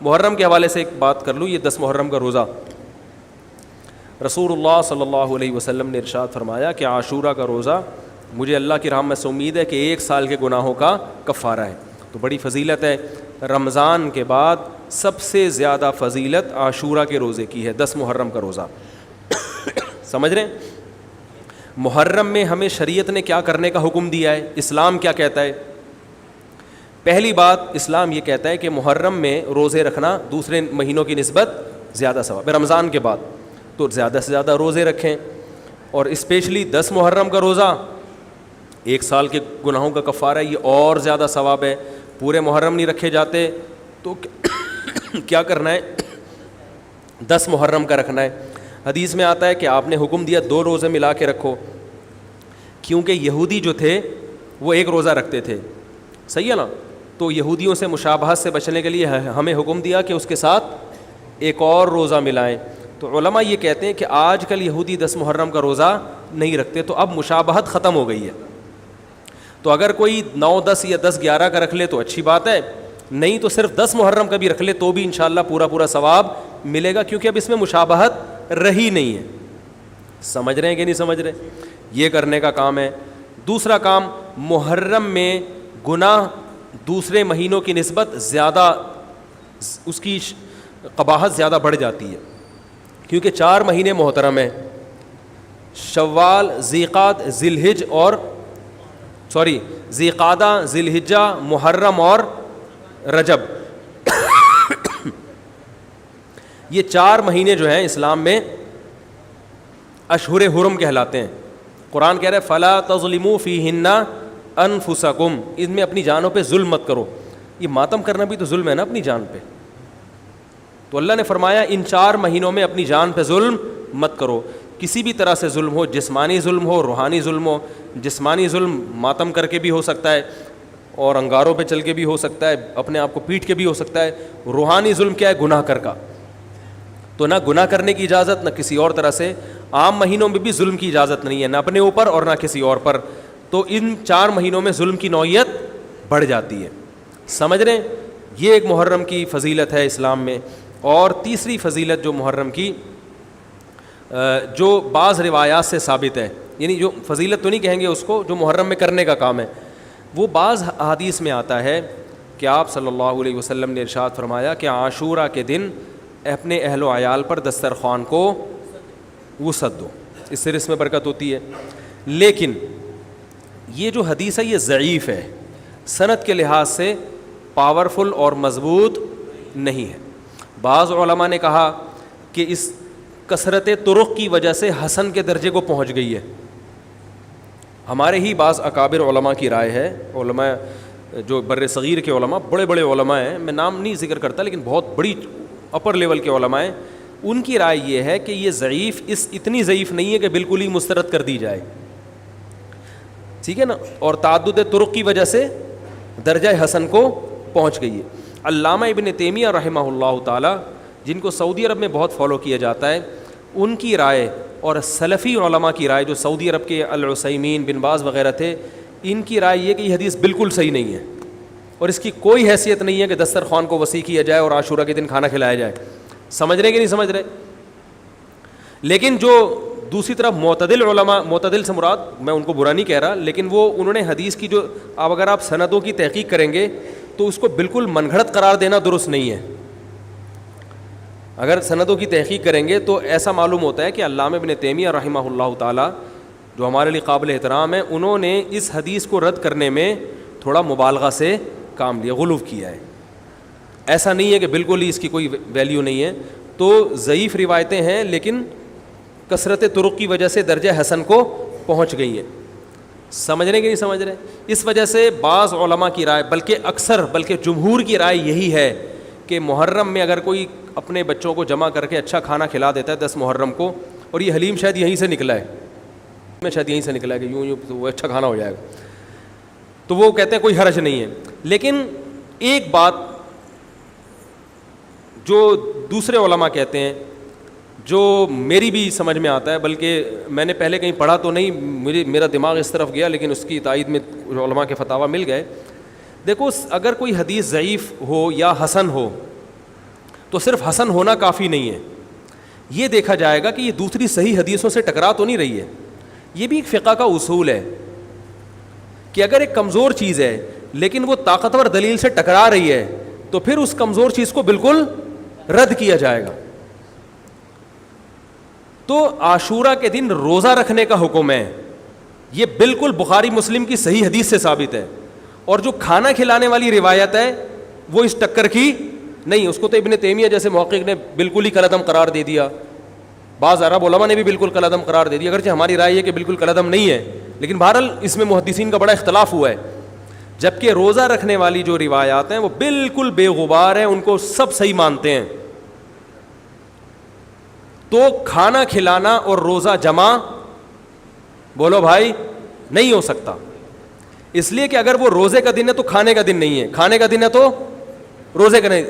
محرم کے حوالے سے ایک بات کر لوں. یہ 10 محرم کا روزہ, رسول اللہ صلی اللہ علیہ وسلم نے ارشاد فرمایا کہ عاشورہ کا روزہ مجھے اللہ کی رحمت سے امید ہے کہ 1 سال کے گناہوں کا کفارہ ہے. تو بڑی فضیلت ہے. رمضان کے بعد سب سے زیادہ فضیلت عاشورہ کے روزے کی ہے, 10 محرم کا روزہ. سمجھ رہے ہیں؟ محرم میں ہمیں شریعت نے کیا کرنے کا حکم دیا ہے, اسلام کیا کہتا ہے؟ پہلی بات, اسلام یہ کہتا ہے کہ محرم میں روزے رکھنا دوسرے مہینوں کی نسبت زیادہ ثواب ہے. رمضان کے بعد تو زیادہ سے زیادہ روزے رکھیں, اور اسپیشلی 10 محرم کا روزہ 1 سال کے گناہوں کا کفارہ ہے, یہ اور زیادہ ثواب ہے. پورے محرم نہیں رکھے جاتے تو کیا کرنا ہے, 10 محرم کا رکھنا ہے. حدیث میں آتا ہے کہ آپ نے حکم دیا 2 روزے ملا کے رکھو, کیونکہ یہودی جو تھے وہ 1 روزہ رکھتے تھے, صحیح ہے نا. تو یہودیوں سے مشابہت سے بچنے کے لیے ہمیں حکم دیا کہ اس کے ساتھ ایک اور روزہ ملائیں. تو علماء یہ کہتے ہیں کہ آج کل یہودی 10 محرم کا روزہ نہیں رکھتے, تو اب مشابہت ختم ہو گئی ہے. تو اگر کوئی 9, 10 یا 10, 11 کا رکھ لے تو اچھی بات ہے, نہیں تو صرف 10 محرم کا بھی رکھ لے تو بھی انشاءاللہ پورا ثواب ملے گا, کیونکہ اب اس میں مشابہت رہی نہیں ہے. سمجھ رہے ہیں کہ نہیں سمجھ رہے؟ یہ کرنے کا کام ہے. دوسرا کام, محرم میں گناہ دوسرے مہینوں کی نسبت زیادہ, اس کی قباحت زیادہ بڑھ جاتی ہے, کیونکہ 4 مہینے محترم ہیں, شوال, ذیقعد, ذیقعدہ, ذی الحجہ, محرم اور رجب. یہ 4 مہینے جو ہیں اسلام میں اشہر حرم کہلاتے ہیں. قرآن کہہ رہا ہے فلا تظلموا فیہن انفسکم, ان میں اپنی جانوں پہ ظلم مت کرو. یہ ماتم کرنا بھی تو ظلم ہے نا اپنی جان پہ. تو اللہ نے فرمایا ان 4 مہینوں میں اپنی جان پہ ظلم مت کرو. کسی بھی طرح سے ظلم ہو, جسمانی ظلم ہو, روحانی ظلم ہو. جسمانی ظلم ماتم کر کے بھی ہو سکتا ہے, اور انگاروں پہ چل کے بھی ہو سکتا ہے, اپنے آپ کو پیٹ کے بھی ہو سکتا ہے. روحانی ظلم کیا ہے؟ گناہ کر کا. تو نہ گناہ کرنے کی اجازت, نہ کسی اور طرح سے. عام مہینوں میں بھی ظلم کی اجازت نہیں ہے, نہ اپنے اوپر اور نہ کسی اور پر. تو ان 4 مہینوں میں ظلم کی نوعیت بڑھ جاتی ہے. سمجھ رہے ہیں؟ یہ ایک محرم کی فضیلت ہے اسلام میں. اور تیسری فضیلت جو محرم کی, جو بعض روایات سے ثابت ہے, یعنی جو فضیلت تو نہیں کہیں گے اس کو, جو محرم میں کرنے کا کام ہے, وہ بعض احادیث میں آتا ہے کہ آپ صلی اللہ علیہ وسلم نے ارشاد فرمایا کہ عاشورہ کے دن اپنے اہل و عیال پر دسترخوان کو وسعت دو, اس سے رزق میں برکت ہوتی ہے. لیکن یہ جو حدیث ہے یہ ضعیف ہے, سند کے لحاظ سے پاورفل اور مضبوط نہیں ہے. بعض علماء نے کہا کہ اس کثرت طرق کی وجہ سے حسن کے درجے کو پہنچ گئی ہے. ہمارے ہی بعض اکابر علماء کی رائے ہے, علماء جو بر صغیر کے علماء, بڑے بڑے علماء ہیں, میں نام نہیں ذکر کرتا لیکن بہت بڑی اپر لیول کے علماء ہیں, ان کی رائے یہ ہے کہ یہ ضعیف, اتنی ضعیف نہیں ہے کہ بالکل ہی مسترد کر دی جائے, ٹھیک ہے نا, اور تعدد طرق کی وجہ سے درجہ حسن کو پہنچ گئی ہے. علامہ ابن تیمیہ رحمہ اللہ تعالی, جن کو سعودی عرب میں بہت فالو کیا جاتا ہے, ان کی رائے اور سلفی علماء کی رائے, جو سعودی عرب کے العثیمین, بن باز وغیرہ تھے, ان کی رائے یہ کہ یہ حدیث بالکل صحیح نہیں ہے, اور اس کی کوئی حیثیت نہیں ہے کہ دسترخوان کو وسیع کیا جائے اور عاشورہ کے دن کھانا کھلایا جائے. سمجھ رہے کہ نہیں سمجھ رہے؟ لیکن جو دوسری طرف معتدل علماء, معتدل سے مراد میں ان کو برا نہیں کہہ رہا, لیکن وہ انہوں نے حدیث کی جو, اب اگر آپ سندوں کی تحقیق کریں گے تو اس کو بالکل من گھڑت قرار دینا درست نہیں ہے. اگر سندوں کی تحقیق کریں گے تو ایسا معلوم ہوتا ہے کہ علامہ ابن تیمیہ رحمہ اللہ تعالی, جو ہمارے لیے قابل احترام ہے, انہوں نے اس حدیث کو رد کرنے میں تھوڑا مبالغہ سے کام لیا, غلو کیا ہے. ایسا نہیں ہے کہ بالکل ہی اس کی کوئی ویلیو نہیں ہے. تو ضعیف روایتیں ہیں لیکن کثرت طرق کی وجہ سے درجہ حسن کو پہنچ گئی ہیں. سمجھ رہے کہ نہیں سمجھ رہے؟ اس وجہ سے بعض علماء کی رائے, بلکہ جمہور کی رائے یہی ہے کہ محرم میں اگر کوئی اپنے بچوں کو جمع کر کے اچھا کھانا کھلا دیتا ہے 10 محرم کو, اور یہ حلیم شاید یہیں سے نکلا ہے, کہ یوں وہ اچھا کھانا ہو جائے گا, تو وہ کہتے ہیں کوئی حرج نہیں ہے. لیکن ایک بات جو دوسرے علماء کہتے ہیں, جو میری بھی سمجھ میں آتا ہے, بلکہ میں نے پہلے کہیں پڑھا تو نہیں, میرا دماغ اس طرف گیا, لیکن اس کی تائید میں علماء کے فتاویٰ مل گئے. دیکھو, اگر کوئی حدیث ضعیف ہو یا حسن ہو تو صرف حسن ہونا کافی نہیں ہے، یہ دیکھا جائے گا کہ یہ دوسری صحیح حدیثوں سے ٹکرا تو نہیں رہی ہے. یہ بھی ایک فقہ کا اصول ہے کہ اگر ایک کمزور چیز ہے لیکن وہ طاقتور دلیل سے ٹکرا رہی ہے تو پھر اس کمزور چیز کو بالکل رد کیا جائے گا. تو عاشورہ کے دن روزہ رکھنے کا حکم ہے، یہ بالکل بخاری مسلم کی صحیح حدیث سے ثابت ہے. اور جو کھانا کھلانے والی روایت ہے وہ اس ٹکر کی نہیں، اس کو تو ابن تیمیہ جیسے محقق نے بالکل ہی کالعدم قرار دے دیا، بعض عرب علماء نے بھی بالکل کالعدم قرار دے دیا، اگرچہ ہماری رائے ہے کہ بالکل کالعدم نہیں ہے، لیکن بہرحال اس میں محدثین کا بڑا اختلاف ہوا ہے. جبکہ روزہ رکھنے والی جو روایات ہیں وہ بالکل بے غبار ہیں، ان کو سب صحیح مانتے ہیں. تو کھانا کھلانا اور روزہ جمع بولو بھائی نہیں ہو سکتا، اس لیے کہ اگر وہ روزے کا دن ہے تو کھانے کا دن نہیں ہے، کھانے کا دن ہے تو روزے کا نہیں.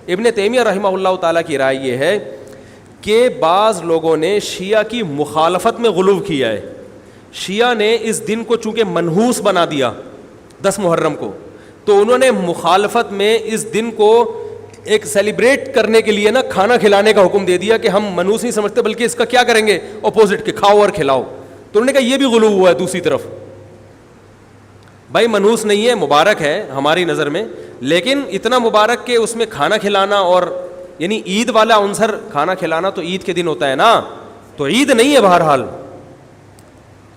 ابن تیمیہ رحمہ اللہ تعالیٰ کی رائے یہ ہے کہ بعض لوگوں نے شیعہ کی مخالفت میں غلو کیا ہے. شیعہ نے اس دن کو چونکہ منحوس بنا دیا 10 محرم کو، تو انہوں نے مخالفت میں اس دن کو ایک سیلیبریٹ کرنے کے لیے نا کھانا کھلانے کا حکم دے دیا کہ ہم منحوس نہیں سمجھتے بلکہ اس کا کیا کریں گے اپوزٹ کے کھاؤ اور کھلاؤ. تو انہوں نے کہا یہ بھی غلو ہوا ہے دوسری طرف. بھائی منحوس نہیں ہے، مبارک ہے ہماری نظر میں، لیکن اتنا مبارک کہ اس میں کھانا کھلانا اور یعنی عید والا عنصر کھانا کھلانا تو عید کے دن ہوتا ہے نا، تو عید نہیں ہے بہرحال.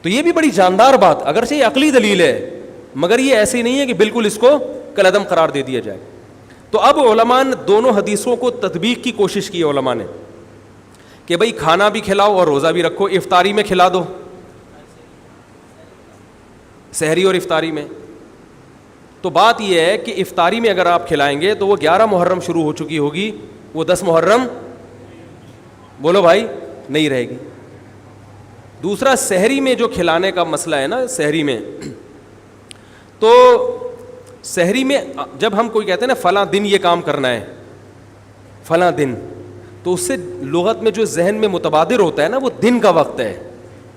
تو یہ بھی بڑی جاندار بات، اگرچہ یہ عقلی دلیل ہے مگر یہ ایسی نہیں ہے کہ بالکل اس کو کالعدم قرار دے دیا جائے. تو اب علماء نے دونوں حدیثوں کو تطبیق کی کوشش کی علماء نے کہ بھئی کھانا بھی کھلاؤ اور روزہ بھی رکھو، افطاری میں کھلا دو، سحری اور افطاری میں. تو بات یہ ہے کہ افطاری میں اگر آپ کھلائیں گے تو وہ 11 محرم شروع ہو چکی ہوگی، وہ 10 محرم بولو بھائی نہیں رہے گی. دوسرا سحری میں جو کھلانے کا مسئلہ ہے نا، سحری میں تو سحری میں جب ہم کوئی کہتے ہیں نا فلاں دن یہ کام کرنا ہے فلاں دن، تو اس سے لغت میں جو ذہن میں متبادر ہوتا ہے نا وہ دن کا وقت ہے،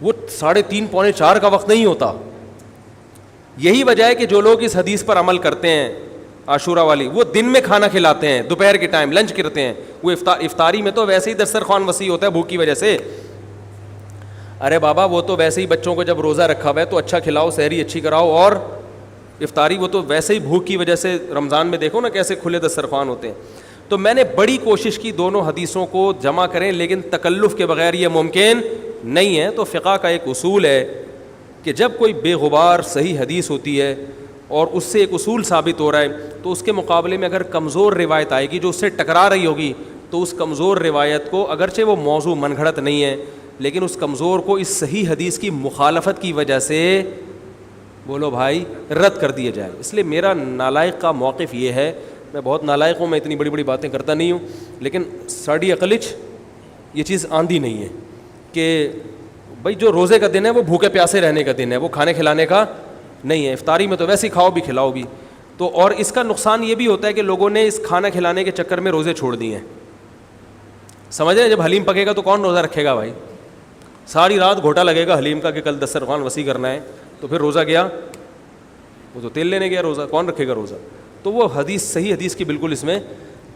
وہ 3:30 پونے 4 کا وقت نہیں ہوتا. یہی وجہ ہے کہ جو لوگ اس حدیث پر عمل کرتے ہیں عاشورہ والی، وہ دن میں کھانا کھلاتے ہیں، دوپہر کے ٹائم لنچ کرتے ہیں. وہ افطاری میں تو ویسے ہی دسترخوان وسیع ہوتا ہے بھوک کی وجہ سے. ارے بابا وہ تو ویسے ہی بچوں کو جب روزہ رکھا ہوا ہے تو اچھا کھلاؤ، سحری اچھی کراؤ، اور افطاری وہ تو ویسے ہی بھوک کی وجہ سے رمضان میں دیکھو نا کیسے کھلے دسترخوان ہوتے ہیں. تو میں نے بڑی کوشش کی دونوں حدیثوں کو جمع کریں، لیکن تکلف کے بغیر یہ ممکن نہیں ہے. تو فقہ کا ایک اصول ہے کہ جب کوئی بے غبار صحیح حدیث ہوتی ہے اور اس سے ایک اصول ثابت ہو رہا ہے تو اس کے مقابلے میں اگر کمزور روایت آئے گی جو اس سے ٹکرا رہی ہوگی تو اس کمزور روایت کو، اگرچہ وہ موضوع من گھڑت نہیں ہے لیکن اس کمزور کو اس صحیح حدیث کی مخالفت کی وجہ سے بولو بھائی رد کر دیا جائے. اس لیے میرا نالائق کا موقف یہ ہے، میں بہت نالائق ہوں، میں اتنی بڑی بڑی باتیں کرتا نہیں ہوں، لیکن ساڑی عقلچ یہ چیز آندھی نہیں ہے کہ بھائی جو روزے کا دن ہے وہ بھوکے پیاسے رہنے کا دن ہے، وہ کھانے کھلانے کا نہیں ہے. افطاری میں تو ویسے ہی کھاؤ بھی کھلاؤ بھی. تو اور اس کا نقصان یہ بھی ہوتا ہے کہ لوگوں نے اس کھانا کھلانے کے چکر میں روزے چھوڑ دیے ہیں. سمجھ رہے ہیں، جب حلیم پکے گا تو کون روزہ رکھے گا بھائی؟ ساری رات گھوٹا لگے گا حلیم کا کہ کل دسترخوان وسیع کرنا ہے، تو پھر روزہ گیا، وہ تو تیل لینے گیا، روزہ کون رکھے گا روزہ؟ تو وہ حدیث صحیح حدیث کی بالکل اس میں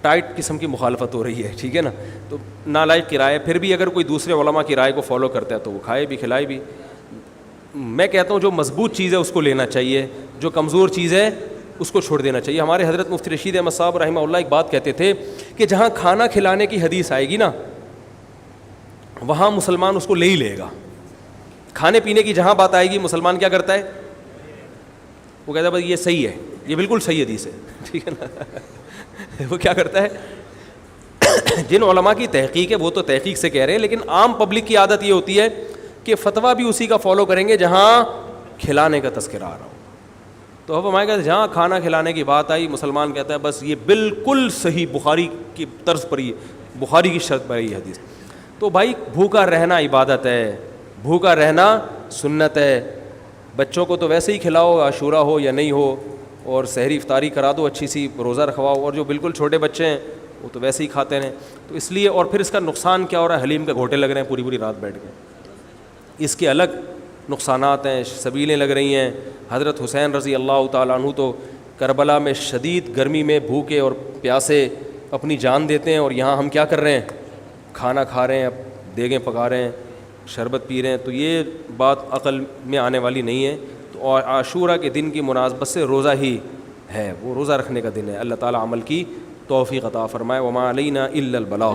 ٹائٹ قسم کی مخالفت ہو رہی ہے. ٹھیک ہے نا؟ تو نالائق کی رائے، پھر بھی اگر کوئی دوسرے علماء کی رائے کو فالو کرتا ہے تو وہ کھائے بھی کھلائے بھی. میں کہتا ہوں جو مضبوط چیز ہے اس کو لینا چاہیے، جو کمزور چیز ہے اس کو چھوڑ دینا چاہیے. ہمارے حضرت مفتی رشید احمد صاحب رحمہ اللہ ایک بات کہتے تھے کہ جہاں کھانا کھلانے کی حدیث آئے گی نا وہاں مسلمان اس کو لے ہی لے گا. کھانے پینے کی جہاں بات آئے گی مسلمان کیا کرتا ہے؟ وہ کہتا ہے بھائی یہ صحیح ہے، یہ بالکل صحیح حدیث ہے. ٹھیک ہے نا؟ وہ کیا کرتا ہے؟ جن علماء کی تحقیق ہے وہ تو تحقیق سے کہہ رہے ہیں، لیکن عام پبلک کی عادت یہ ہوتی ہے کہ فتویٰ بھی اسی کا فالو کریں گے جہاں کھلانے کا تذکرہ آ رہا ہو. تو اب ہمارے کہتے ہیں جہاں کھانا کھلانے کی بات آئی مسلمان کہتا ہے بس یہ بالکل صحیح بخاری کی طرز پر، یہ بخاری کی شرط پر یہ حدیث. تو بھائی بھوکا رہنا عبادت ہے، بھوکا رہنا سنت ہے. بچوں کو تو ویسے ہی کھلاؤ عاشورہ ہو یا نہیں ہو، اور سحری افطاری کرا دو، اچھی سی روزہ رکھواؤ. اور جو بالکل چھوٹے بچے ہیں وہ تو ویسے ہی کھاتے ہیں. تو اس لیے، اور پھر اس کا نقصان کیا ہو رہا ہے؟ حلیم کے گھوٹے لگ رہے ہیں پوری پوری رات بیٹھ کے. اس کے الگ نقصانات ہیں، سبیلیں لگ رہی ہیں. حضرت حسین رضی اللہ تعالیٰ عنہ تو کربلا میں شدید گرمی میں بھوکے اور پیاسے اپنی جان دیتے ہیں، اور یہاں ہم کیا کر رہے ہیں؟ کھانا کھا رہے ہیں، دیگیں پکا رہے ہیں، شربت پی رہے ہیں. تو یہ بات عقل میں آنے والی نہیں ہے. تو عاشورہ کے دن کی مناسبت سے روزہ ہی ہے، وہ روزہ رکھنے کا دن ہے. اللہ تعالیٰ عمل کی توفیق عطا فرمائے. وما علینا الا البلاغ.